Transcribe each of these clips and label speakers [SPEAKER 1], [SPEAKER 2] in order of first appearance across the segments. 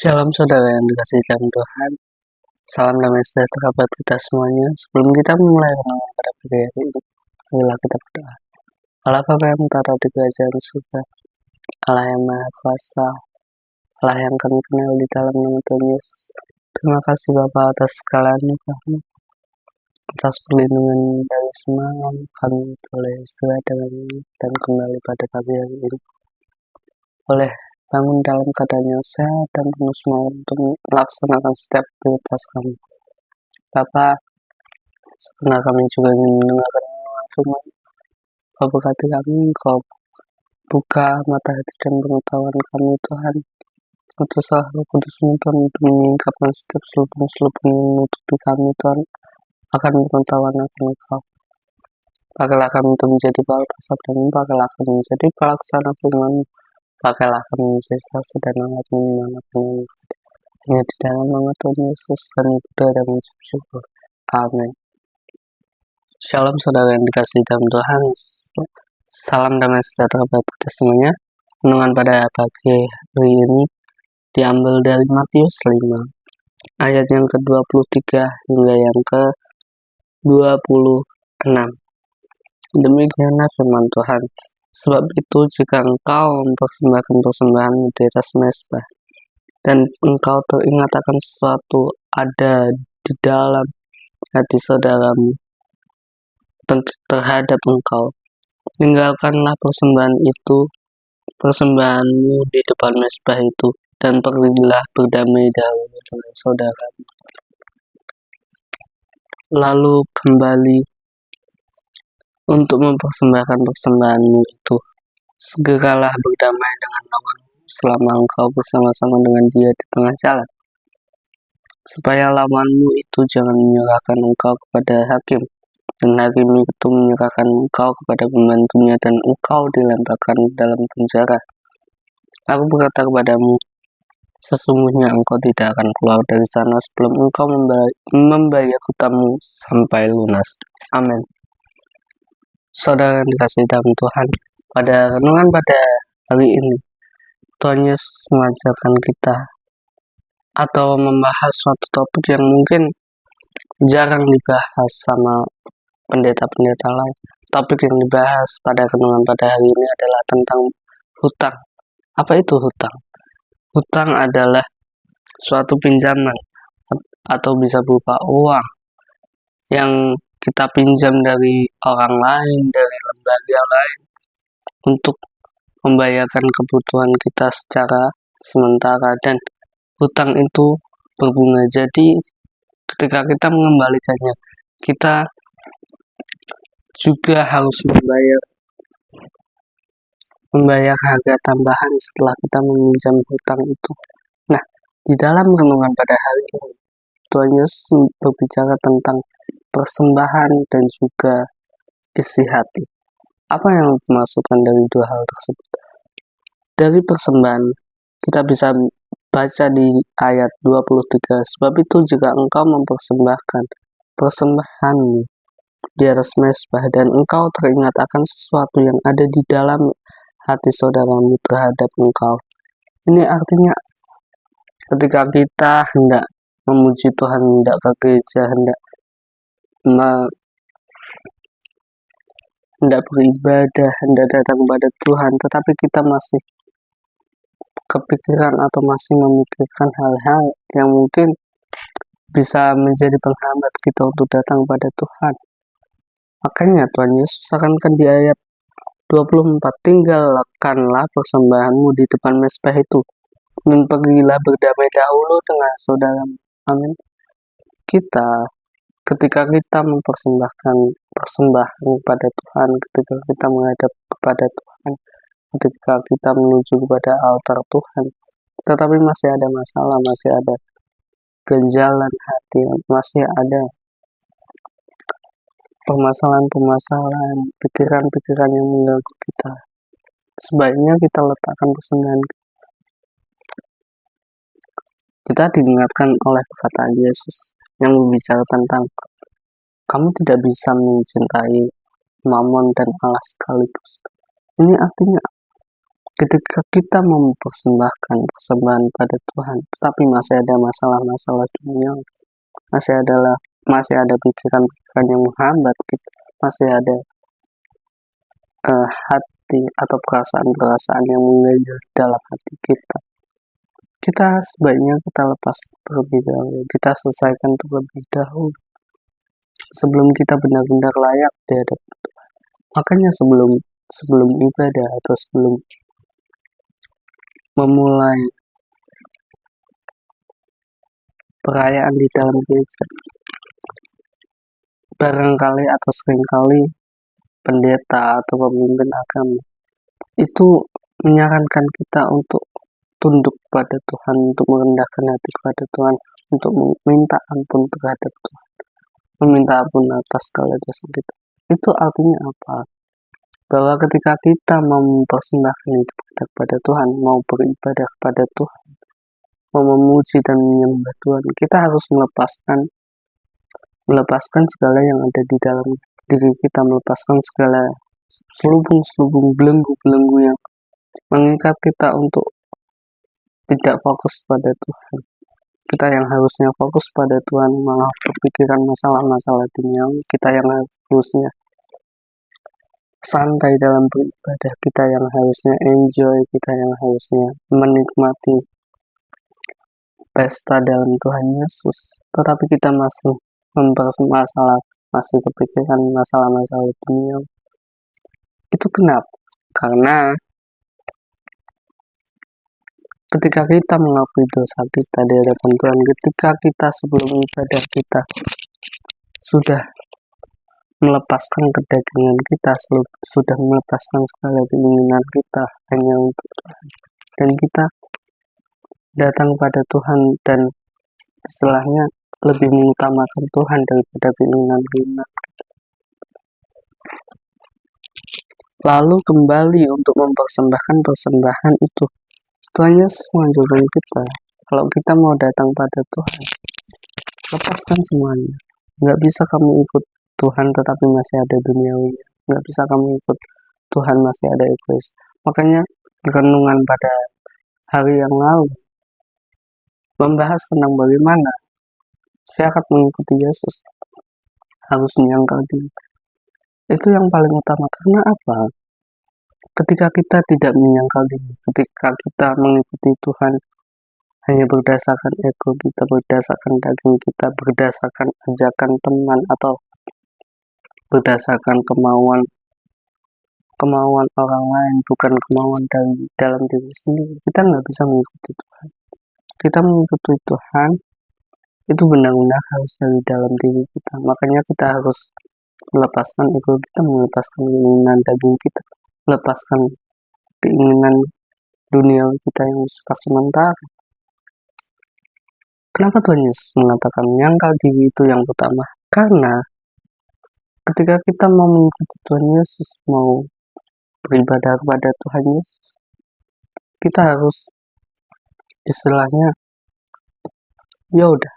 [SPEAKER 1] Shalom saudara yang dikasihi Tuhan Tuhan. Salam damai sejahtera buat kita semuanya. Sebelum kita memulai renungan pada pagi hari ini, marilah kita berdoa. Allah Bapa yang menetap di kerajaan surga, Allah yang Maha Kuasa, Allah yang kami kenal di dalam nama Tuhan Yesus. Terima kasih Bapa atas segala anugerah-Mu, atas perlindungan dari semalam kami boleh istirahat dan kembali pada pagi hari ini. Boleh bangun dalam keadaan yang sehat dan penuh semangat untuk melaksanakan setiap aktivitas kami. Bapak, sebenarnya kami juga ingin mendengarkan renungan firman. Kau berkati kami, Kau buka mata hati dan pengetahuan kami Tuhan. Utuslah Roh Kudus-Mu Tuhan untuk menyingkapkan setiap selubung-selubung yang menutupi kami Tuhan akan pengetahuan akan Engkau. Pakailah kami untuk menjadi pelaku sabda-Mu, pakailah kami menjadi pelaksana firman-Mu, pakailah kami menjadi saksi dan alat-Mu dimanapun kami berada. Hanya di dalam nama Tuhan Yesus kami berdoa dan mengucap syukur. Amin. Shalom saudara yang dikasihi dalam Tuhan. Salam damai sejahtera buat kita semuanya. Renungan pada pagi hari ini diambil dari Matius 5 ayat yang ke-23 hingga yang ke-26. Demikianlah firman Tuhan. Sebab itu jika engkau mempersembahkan persembahanmu di atas mezbah dan engkau teringat akan sesuatu ada di dalam hati saudaramu terhadap engkau, tinggalkanlah persembahanmu di depan mezbah itu, dan pergilah berdamai dahulu dengan saudaramu. Lalu kembali untuk mempersembahkan persembahanmu itu. Segeralah berdamai dengan lawanmu selama engkau bersama-sama dengan dia di tengah jalan, supaya lawanmu itu jangan menyerahkan engkau kepada hakim, dan hakim itu menyerahkan engkau kepada pembantunya, dan engkau dilemparkan dalam penjara. Aku berkata kepadamu, sesungguhnya engkau tidak akan keluar dari sana sebelum engkau membayar hutangmu sampai lunas. Amin. Saudara yang dikasihi dalam Tuhan, pada renungan pada hari ini, Tuhan Yesus mengajarkan kita atau membahas suatu topik yang mungkin jarang dibahas sama pendeta-pendeta lain. Topik yang dibahas pada renungan pada hari ini adalah tentang hutang. Apa itu hutang? Hutang adalah suatu pinjaman atau bisa berupa uang yang kita pinjam dari orang lain, dari lembaga lain untuk membayarkan kebutuhan kita secara sementara, dan hutang itu berbunga. Jadi ketika kita mengembalikannya, kita juga harus membayar harga tambahan setelah kita meminjam hutang itu. Nah, di dalam renungan pada hari ini, Tuhan Yesus berbicara tentang persembahan dan juga isi hati. Apa yang dimaksudkan dari dua hal tersebut? Dari persembahan, kita bisa baca di ayat 23, sebab itu jika engkau mempersembahkan persembahanmu di atas mezbah dan engkau teringat akan sesuatu yang ada di dalam hati saudaramu terhadap engkau. Ini artinya ketika kita hendak memuji Tuhan, hendak ke gereja, hendak beribadah, hendak datang kepada Tuhan, tetapi kita masih kepikiran atau masih memikirkan hal-hal yang mungkin bisa menjadi penghambat kita untuk datang kepada Tuhan. Makanya Tuhan Yesus akankan di ayat 24, tinggalkanlah persembahanmu di depan mezbah itu, dan pergilah berdamai dahulu dengan saudaramu. Amin. Ketika kita mempersembahkan persembahan kepada Tuhan, ketika kita menghadap kepada Tuhan, ketika kita menuju kepada altar Tuhan, tetapi masih ada masalah, masih ada ganjalan hati, masih ada permasalahan-permasalahan, pikiran-pikiran yang mengganggu kita, sebaiknya kita letakkan persembahan. Kita diingatkan oleh perkataan Yesus yang berbicara tentang kamu tidak bisa mencintai Mammon dan Allah sekaligus. Ini artinya ketika kita mempersembahkan persembahan pada Tuhan, tetapi masih ada masalah-masalah dunia, masih ada pikiran-pikiran yang menghambat kita, masih ada hati atau perasaan-perasaan yang mengganjal dalam hati kita. Kita sebaiknya kita lepas terlebih dahulu, kita selesaikan terlebih dahulu sebelum kita benar-benar layak di hadapan Tuhan. Makanya sebelum ibadah atau sebelum memulai perayaan di dalam gereja, barangkali atau seringkali pendeta atau pemimpin agama itu menyarankan kita untuk tunduk pada Tuhan, untuk merendahkan hati kepada Tuhan, untuk meminta ampun terhadap Tuhan, meminta ampun atas segala dosa kita. Itu artinya apa? Bahwa ketika kita mau mempersembahkan hidup kita kepada Tuhan, mau beribadah kepada Tuhan, mau memuji dan menyembah Tuhan, kita harus melepaskan segala yang ada di dalam diri kita, melepaskan segala selubung-selubung, belenggu-belenggu yang mengikat kita untuk tidak fokus pada Tuhan. Kita yang harusnya fokus pada Tuhan malah berpikiran masalah-masalah dunia. Kita yang harusnya santai dalam beribadah, kita yang harusnya enjoy, kita yang harusnya menikmati pesta dalam Tuhan Yesus, tetapi kita masih masih kepikiran masalah-masalah dunia. Itu kenapa? Karena ketika kita mengakui dosa kita di hadapan Tuhan, ketika kita sebelum ibadah kita sudah melepaskan kedagingan kita, sudah melepaskan segala keinginan kita hanya untuk Tuhan, dan kita datang pada Tuhan dan istilahnya lebih mengutamakan Tuhan daripada keinginan-keinginan, lalu kembali untuk mempersembahkan persembahan itu. Tuhan Yesus mengajarkan kita, kalau kita mau datang pada Tuhan, lepaskan semuanya. Nggak bisa kamu ikut Tuhan tetapi masih ada duniawi. Nggak bisa kamu ikut Tuhan masih ada egois. Makanya renungan pada hari yang lalu membahas tentang bagaimana syarat mengikuti Yesus harus menyangkal diri. Itu yang paling utama. Karena apa? Ketika kita tidak menyangkal diri, ketika kita mengikuti Tuhan hanya berdasarkan ego kita, berdasarkan daging kita, berdasarkan ajakan teman, atau berdasarkan kemauan orang lain, bukan kemauan dari dalam diri sendiri, kita nggak bisa mengikuti Tuhan. Kita mengikuti Tuhan itu benar-benar harus dari dalam diri kita. Makanya kita harus melepaskan ego kita, melepaskan keinginan daging kita, melepaskan keinginan dunia kita yang suka sementara. Kenapa Tuhan Yesus mengatakan menyangkal diri itu yang utama? Karena ketika kita mau mengikuti Tuhan Yesus, mau beribadah kepada Tuhan Yesus, kita harus istilahnya, ya udah,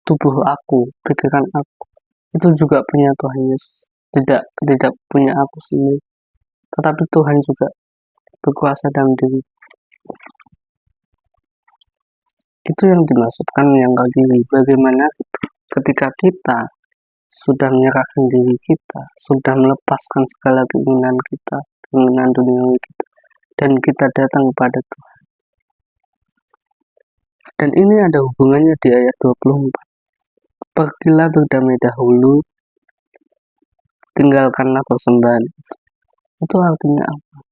[SPEAKER 1] tubuh aku, pikiran aku itu juga punya Tuhan Yesus, tidak punya aku sendiri, tetapi Tuhan juga berkuasa dalam diri. Itu yang dimaksudkan menyangkal diri. Bagaimana ketika kita sudah menyerahkan diri kita, sudah melepaskan segala keinginan kita, keinginan duniawi kita, dan kita datang kepada Tuhan. Dan ini ada hubungannya di ayat 24. Pergilah berdamai dahulu, tinggalkanlah persembahan. Itu artinya apa?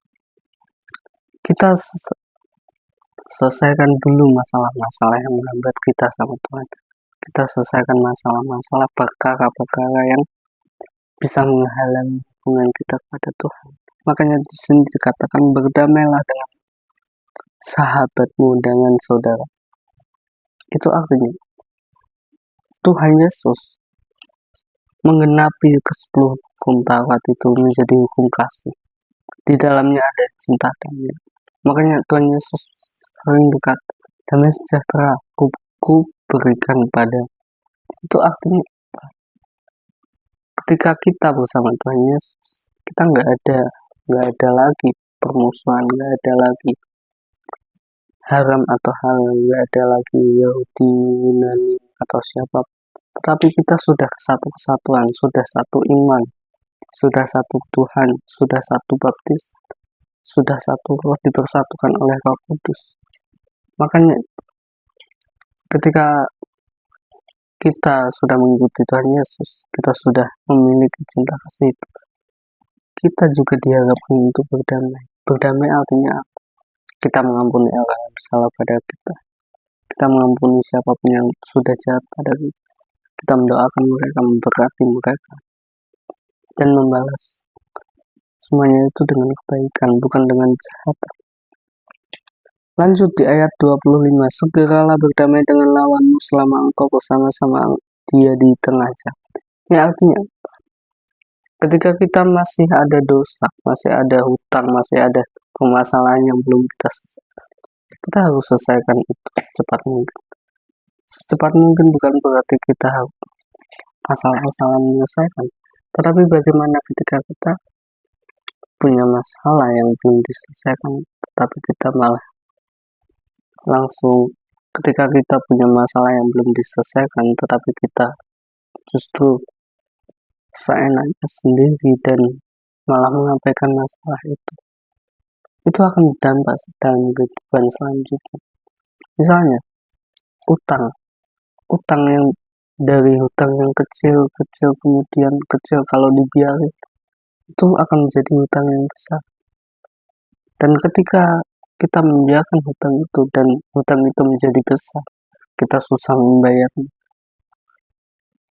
[SPEAKER 1] Kita selesaikan dulu masalah-masalah yang menghambat kita sama Tuhan. Kita selesaikan masalah-masalah, perkara-perkara yang bisa menghalangi hubungan kita kepada Tuhan. Makanya di sini dikatakan berdamailah dengan sahabatmu, dengan saudara. Itu artinya Tuhan Yesus menggenapi ke-10 hukum Taurat itu menjadi hukum kasih. Di dalamnya ada cinta damai. Makanya Tuhan Yesus sering berkata, damai sejahtera ku berikan pada. Itu artinya apa? Ketika kita bersama Tuhan Yesus, kita nggak ada lagi permusuhan, nggak ada lagi haram atau halal, nggak ada lagi Yahudi, Yunani atau siapa. Tetapi kita sudah satu kesatuan, sudah satu iman, sudah satu Tuhan, sudah satu baptis, sudah satu roh dipersatukan oleh Roh Kudus. Makanya ketika kita sudah mengikuti Tuhan Yesus, kita sudah memiliki cinta kasih itu, kita juga diharapkan untuk berdamai. Berdamai artinya kita mengampuni orang yang bersalah pada kita. Kita mengampuni siapapun yang sudah jahat pada kita. Kita mendoakan mereka, memberkati mereka, dan membalas semuanya itu dengan kebaikan, bukan dengan jahat. Lanjut di ayat 25, segeralah berdamai dengan lawanmu selama engkau bersama-sama dia di tengah jalan. Ini artinya ketika kita masih ada dosa, masih ada hutang, masih ada permasalahan yang belum kita selesaikan, kita harus selesaikan itu secepat mungkin. Secepat mungkin bukan berarti kita harus asal-asalan menyelesaikan, tetapi bagaimana ketika kita punya masalah yang belum diselesaikan, tetapi kita malah langsung, ketika kita punya masalah yang belum diselesaikan, tetapi kita justru seenaknya sendiri dan malah mengabaikan masalah itu akan berdampak dalam kehidupan selanjutnya. Misalnya utang yang dari hutang yang kecil kemudian kecil, kalau dibiarkan itu akan menjadi hutang yang besar. Dan ketika kita membiarkan hutang itu dan hutang itu menjadi besar, kita susah membayarnya,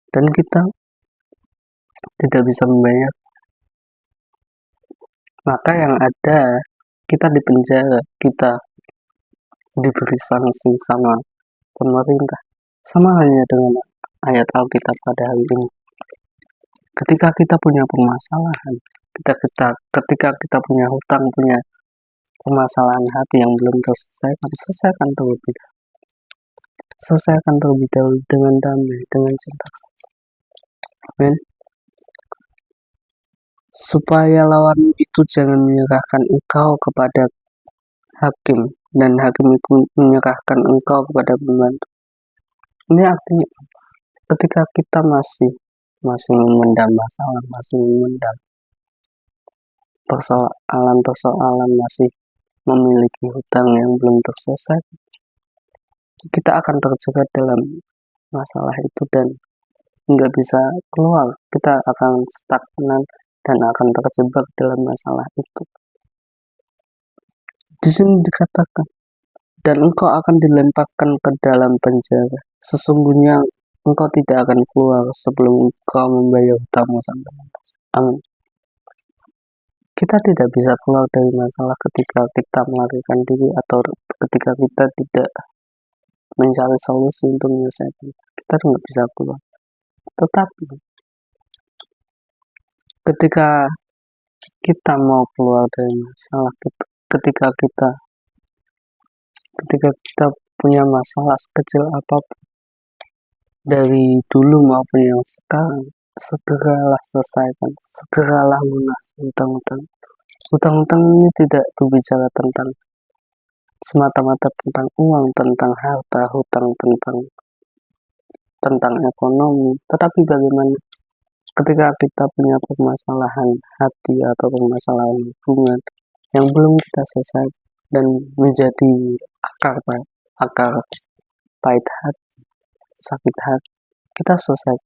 [SPEAKER 1] dan kita tidak bisa membayar, maka yang ada kita dipenjara, kita diberi sanksi sama pemerintah. Sama halnya dengan ayat Alkitab pada hari ini. Ketika kita punya permasalahan, ketika kita punya hutang, punya permasalahan hati yang belum terselesaikan, selesaikan terlebih dahulu dengan damai, dengan cinta kasih. Amin. Supaya lawan itu jangan menyerahkan engkau kepada hakim, dan hakim itu menyerahkan engkau kepada pembantu. Ini artinya ketika kita masih memendam masalah, masih memendam persoalan, masih memiliki hutang yang belum terselesaikan, kita akan terjerat dalam masalah itu dan nggak bisa keluar. Kita akan stagnan dan akan terjebak dalam masalah itu. Di sini dikatakan, dan engkau akan dilemparkan ke dalam penjara. Sesungguhnya engkau tidak akan keluar sebelum engkau membayar hutangmu sampai tuntas. Amin. Kita tidak bisa keluar dari masalah ketika kita melarikan diri atau ketika kita tidak mencari solusi untuk menyelesaikan. Kita tidak bisa keluar. Tetapi ketika kita mau keluar dari masalah, ketika kita punya masalah sekecil apapun, dari dulu maupun yang sekarang, segeralah selesaikan, segeralah lunasi hutang-hutang. Hutang-hutang ini tidak berbicara semata-mata tentang uang, tentang harta, hutang tentang ekonomi, tetapi bagaimana ketika kita punya permasalahan hati atau permasalahan hubungan yang belum kita selesaikan dan menjadi akar pahit hati, sakit hati, kita selesai,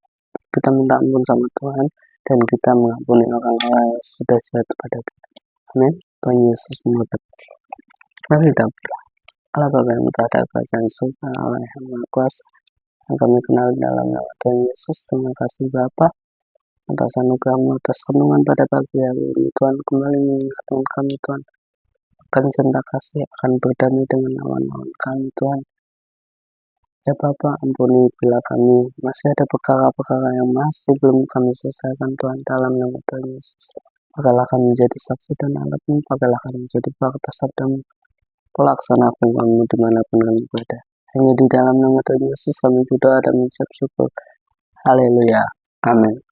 [SPEAKER 1] kita minta ampun sama Tuhan, dan kita mengampuni orang-orang yang sudah jahat pada kita. Amin. Tuhan Yesus memberkati. Mari kita berdoa. Allah Bapa yang ada kerajaan surga, Allah yang Maha Kuasa, yang kami kenal dalam nama Tuhan Yesus. Terima kasih Bapa atas anugerah-Mu, atas renungan pada pagi hari ini. Tuhan kembali mengingatkan kami, Tuhan, akan cinta kasih, akan berdamai dengan lawan-lawan kami, Tuhan. Ya Bapa, ampuni bila kami masih ada perkara-perkara yang masih belum kami selesaikan, Tuhan, dalam nama Tuhan Yesus. Pakailah kami menjadi saksi dan alat-Mu, pakailah kami menjadi fakta sabda-Mu, pelaksana firman-Mu dimanapun kami berada. Hanya di dalam nama Tuhan Yesus kami berdoa dan mengucap syukur. Haleluya. Amin.